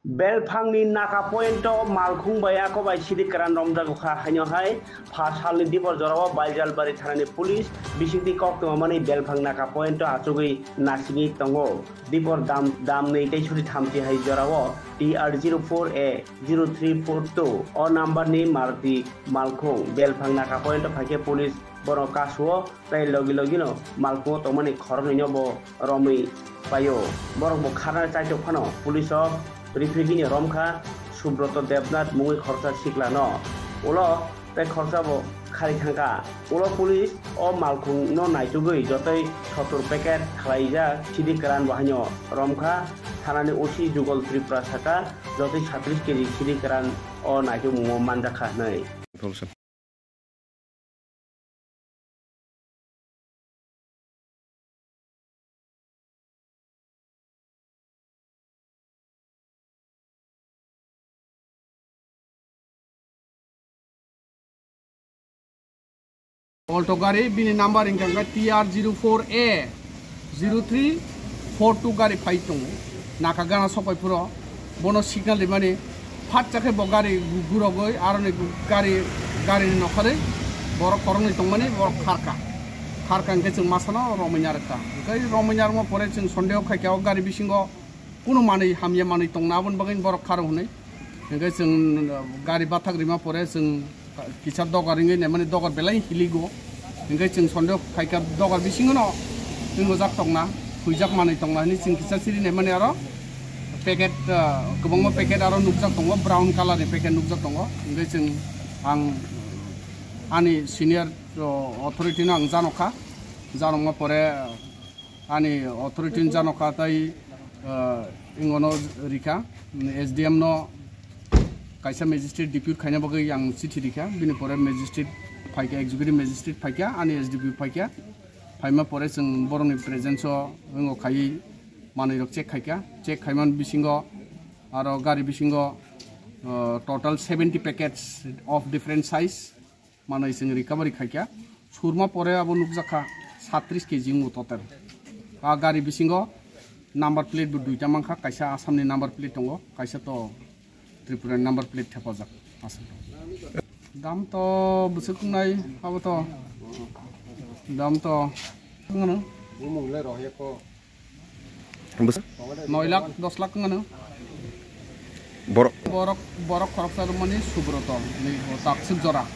Belfangni naka point malkhung baya ko bai sidi karan romda ko khanyo hai phasal ni dipor jorabo baljal bari thanani police bisingti kok to mani belfang naka point achugui nasigi tongo dipor dam nei tei suri thamti hai jorabo TR04A 0342 o number ni Maruti malkhung belfang naka point phake police boro kasuo tai logi no malkhung to mani khorni nyobo romi payo boro bo khana chaito phano police Rifrigini Romka, Subroto Devnat, Mui Korsa Siklano, Ulo, Pek Korsabo, Karikanka, Ulo Police, or Malkung, no Naitugui, Jotai, Sotur Peket, Klaija, Chidikaran Wahanyo, Romka, Hanani Ushi, Jugol Triprasaka, Joti Chatriski, Chidikaran, or Naitu Mandaka Nai. Alto gari bini number ingkang TR04A 0342 gari paitung nakagana sopai puro bono signal limani phat chake bo gari gurogoi arone gari nokhare boro koroni tongmani boro kharka engke jeng masano rominyarka kai rominyarmo pore jeng sondeo khaikao gari bisingo kuno mani hamya mani tongnabon bagin boro kharo hunai engke jeng gari bathak rima pore jeng kisah dogar ini nemani dogar belai hiligo, hingga ceng sondok kayak dogar bisingo no, hingga jak tongna, hujak mana tongna ini ceng kisah sini nemani aro, paket kebangma paket aro nukjak tongo brown color ni paket nukjak tongo, hingga ceng ani senior authority na ang janoka pore ani authority janoka tai ingono rika SDM no kaisa magistrate depute khanya bagai yang chithi dikha bini pore magistrate phaika executive magistrate phaika ani SDP phaika phaima pore jeng boroni presence ngo khai manui rok check khaiman bisingo aro gari bisingo total 70 packets of different size manui jeng recovery khaika surma pore abo nukjaka 37 kg mu total a gari bisingo number plate bu duita mangkha kaisa asamni number plate tongo kaisa to Tripura number plate thapajak asal. Dam to busuk nai abo to dam to ngono. 9 lakh 10 lakh ngono. Borok khorok sa mani Subroto ni tak sib jora.